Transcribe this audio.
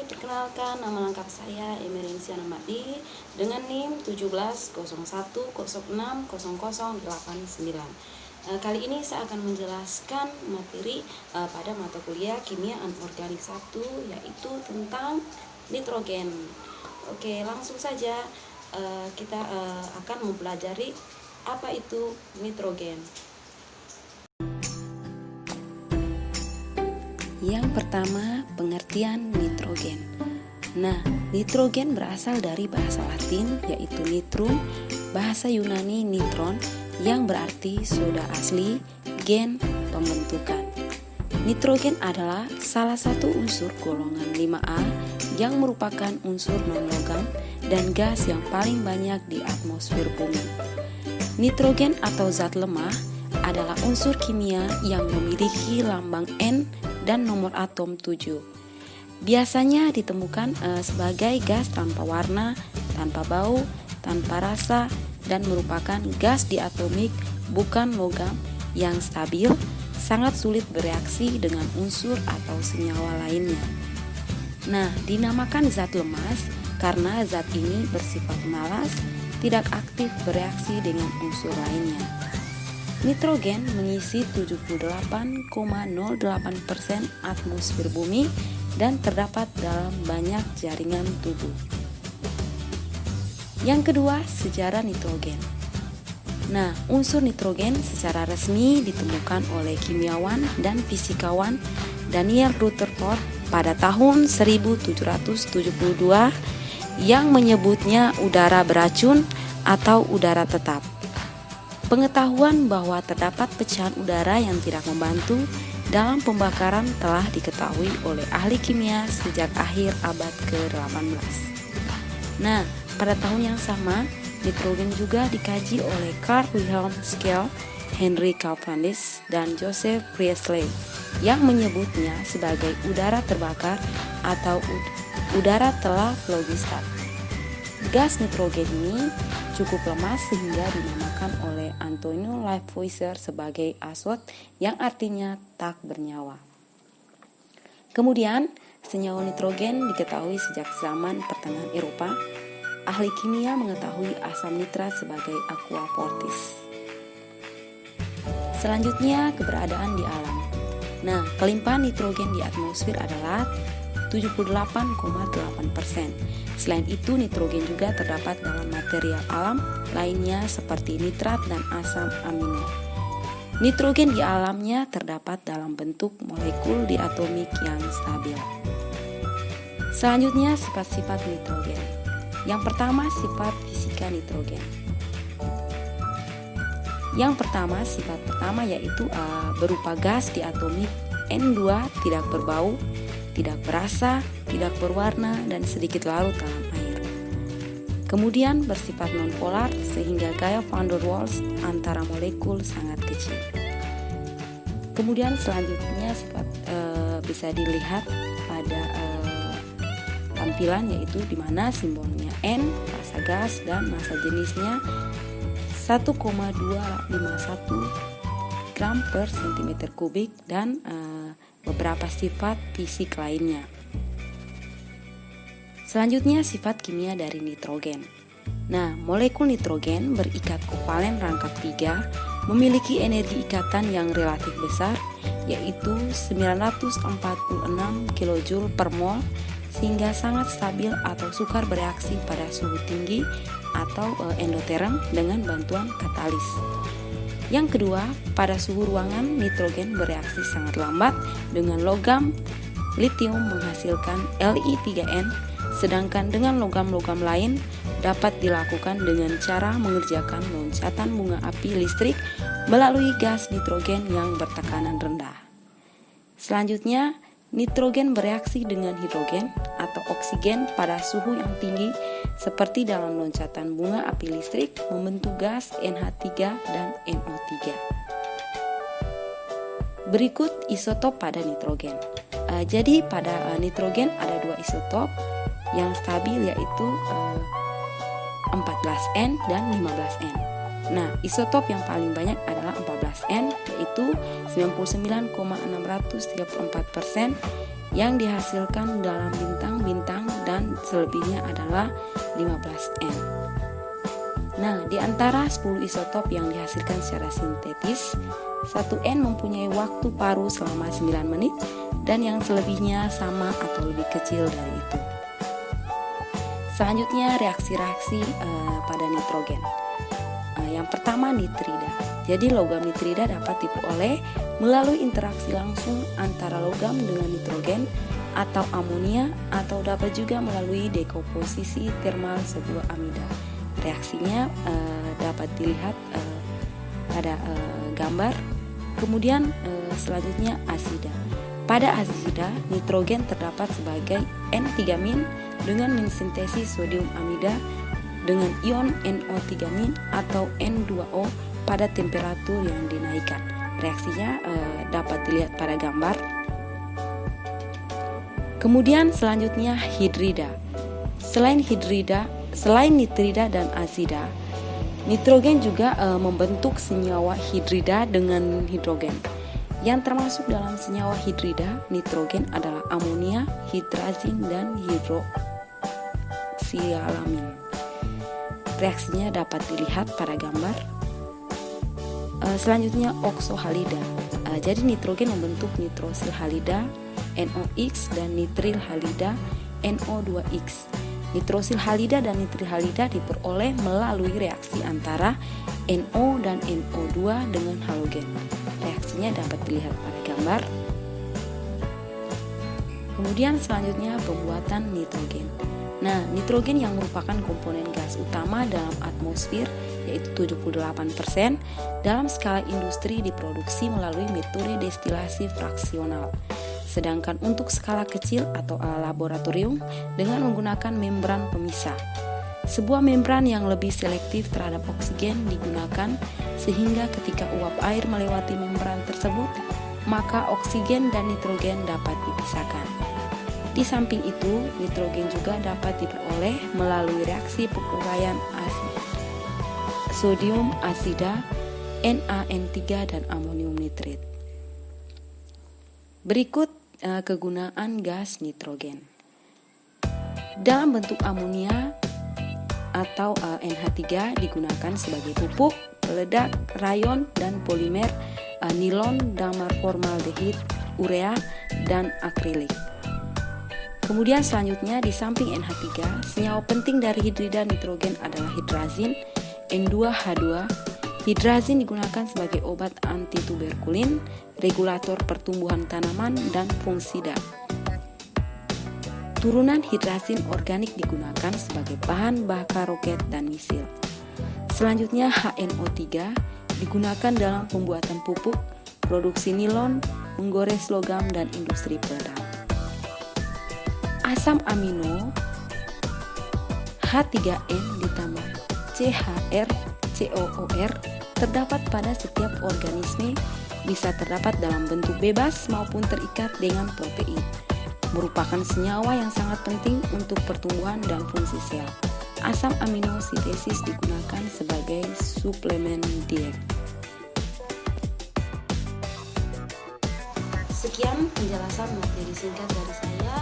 perkenalkan nama lengkap saya Emerin Sianamadi dengan NIM 1701060089. Kali ini saya akan menjelaskan materi pada mata kuliah Kimia Anorganik 1, yaitu tentang nitrogen. Oke, langsung saja kita akan mempelajari apa itu nitrogen. Yang pertama, pengertian nitrogen. Nah, nitrogen berasal dari bahasa Latin yaitu nitrum, bahasa Yunani nitron yang berarti soda asli, gen, pembentukan. Nitrogen adalah salah satu unsur golongan 5A yang merupakan unsur non-logam dan gas yang paling banyak di atmosfer bumi. Nitrogen atau zat lemah adalah unsur kimia yang memiliki lambang N dan nomor atom 7. Biasanya ditemukan sebagai gas tanpa warna, tanpa bau, tanpa rasa, dan merupakan gas diatomik bukan logam yang stabil, sangat sulit bereaksi dengan unsur atau senyawa lainnya. Nah, dinamakan zat lemas karena zat ini bersifat malas, tidak aktif bereaksi dengan unsur lainnya. Nitrogen mengisi 78,08% atmosfer bumi dan terdapat dalam banyak jaringan tubuh. Yang kedua, sejarah nitrogen. Nah, unsur nitrogen secara resmi ditemukan oleh kimiawan dan fisikawan Daniel Rutherford pada tahun 1772 yang menyebutnya udara beracun atau udara tetap. Pengetahuan bahwa terdapat pecahan udara yang tidak membantu dalam pembakaran telah diketahui oleh ahli kimia sejak akhir abad ke-18. Nah, pada tahun yang sama, nitrogen juga dikaji oleh Carl Wilhelm Scheele, Henry Cavendish, dan Joseph Priestley yang menyebutnya sebagai udara terbakar atau udara telah phlogiston. Gas nitrogen ini cukup lemas sehingga dinamakan oleh Antonio Lavoisier sebagai azot yang artinya tak bernyawa. Kemudian, senyawa nitrogen diketahui sejak zaman pertengahan Eropa. Ahli kimia mengetahui asam nitrat sebagai aqua fortis. Selanjutnya, keberadaan di alam. Nah, kelimpahan nitrogen di atmosfer adalah 78,8%. Selain itu, nitrogen juga terdapat dalam material alam lainnya seperti nitrat dan asam amino. Nitrogen di alamnya terdapat dalam bentuk molekul diatomik yang stabil. Selanjutnya, sifat-sifat nitrogen. Yang pertama, sifat fisika nitrogen. Yang pertama, sifat pertama yaitu berupa gas diatomik N2, tidak berbau, tidak berasa, tidak berwarna, dan sedikit larut dalam air. Kemudian bersifat nonpolar sehingga gaya van der Waals antara molekul sangat kecil. Kemudian selanjutnya sifat bisa dilihat pada tampilan yaitu di mana simbolnya N, massa gas, dan massa jenisnya 1,251 gram per cm kubik dan beberapa sifat fisik lainnya. Selanjutnya, sifat kimia dari nitrogen. Nah, molekul nitrogen berikat kovalen rangkap 3 memiliki energi ikatan yang relatif besar, yaitu 946 kJ per mol, sehingga sangat stabil atau sukar bereaksi pada suhu tinggi atau endoterm dengan bantuan katalis. Yang kedua, pada suhu ruangan nitrogen bereaksi sangat lambat dengan logam litium menghasilkan Li3n, sedangkan dengan logam-logam lain dapat dilakukan dengan cara mengerjakan loncatan bunga api listrik melalui gas nitrogen yang bertekanan rendah. Selanjutnya, nitrogen bereaksi dengan hidrogen atau oksigen pada suhu yang tinggi seperti dalam loncatan bunga api listrik membentuk gas NH3 dan NO3. Berikut isotop pada nitrogen. Jadi pada nitrogen ada 2 isotop yang stabil yaitu 14N dan 15N. Nah, isotop yang paling banyak adalah 14N yaitu 99,634%, yang dihasilkan dalam bintang-bintang dan selebihnya adalah 15N. Nah, di antara 10 isotop yang dihasilkan secara sintetis, 1N mempunyai waktu paruh selama 9 menit dan yang selebihnya sama atau lebih kecil dari itu. Selanjutnya reaksi-reaksi pada nitrogen. Yang pertama nitrida. Jadi logam nitrida dapat diperoleh melalui interaksi langsung antara logam dengan nitrogen atau amonia, atau dapat juga melalui dekomposisi termal sebuah amida. Reaksinya dapat dilihat pada gambar. Kemudian selanjutnya asida. Pada asida, nitrogen terdapat sebagai N3- dengan mensintesis sodium amida dengan ion NO3- atau N2O pada temperatur yang dinaikkan. Reaksinya dapat dilihat pada gambar. Kemudian selanjutnya hidrida. Selain nitrida dan asida, nitrogen juga membentuk senyawa hidrida dengan hidrogen. Yang termasuk dalam senyawa hidrida nitrogen adalah amonia, hidrazin, dan hidroksialamin. Reaksinya dapat dilihat pada gambar. Selanjutnya oksohalida. Jadi nitrogen membentuk nitrosil halida NOx dan nitril halida NO2x. Nitrosil halida dan nitril halida diperoleh melalui reaksi antara NO dan NO2 dengan halogen. Reaksinya dapat dilihat pada gambar. Kemudian selanjutnya pembuatan nitrogen. Nah, nitrogen yang merupakan komponen gas utama dalam atmosfer, yaitu 78%, dalam skala industri diproduksi melalui metode destilasi fraksional. Sedangkan untuk skala kecil atau laboratorium dengan menggunakan membran pemisah. Sebuah membran yang lebih selektif terhadap oksigen digunakan sehingga ketika uap air melewati membran tersebut, maka oksigen dan nitrogen dapat dipisahkan. Di samping itu, nitrogen juga dapat diperoleh melalui reaksi penguraian sodium asida, NaN3 dan amonium nitrit. Berikut kegunaan gas nitrogen. Dalam bentuk amonia atau NH3 digunakan sebagai pupuk, peledak, rayon, dan polimer nilon, damar formaldehid, urea, dan akrilik. Kemudian selanjutnya di samping NH3, senyawa penting dari hidrida nitrogen adalah hidrazin, N2H2. Hidrazin digunakan sebagai obat antituberkulin, regulator pertumbuhan tanaman, dan fungisida. Turunan hidrazin organik digunakan sebagai bahan bakar roket dan misil. Selanjutnya HNO3 digunakan dalam pembuatan pupuk, produksi nilon, menggores logam, dan industri peredam. Asam amino H3N ditambah CHR, COOR terdapat pada setiap organisme, bisa terdapat dalam bentuk bebas maupun terikat dengan protein. Merupakan senyawa yang sangat penting untuk pertumbuhan dan fungsi sel. Asam amino sintesis digunakan sebagai suplemen diet. Sekian penjelasan materi singkat dari saya.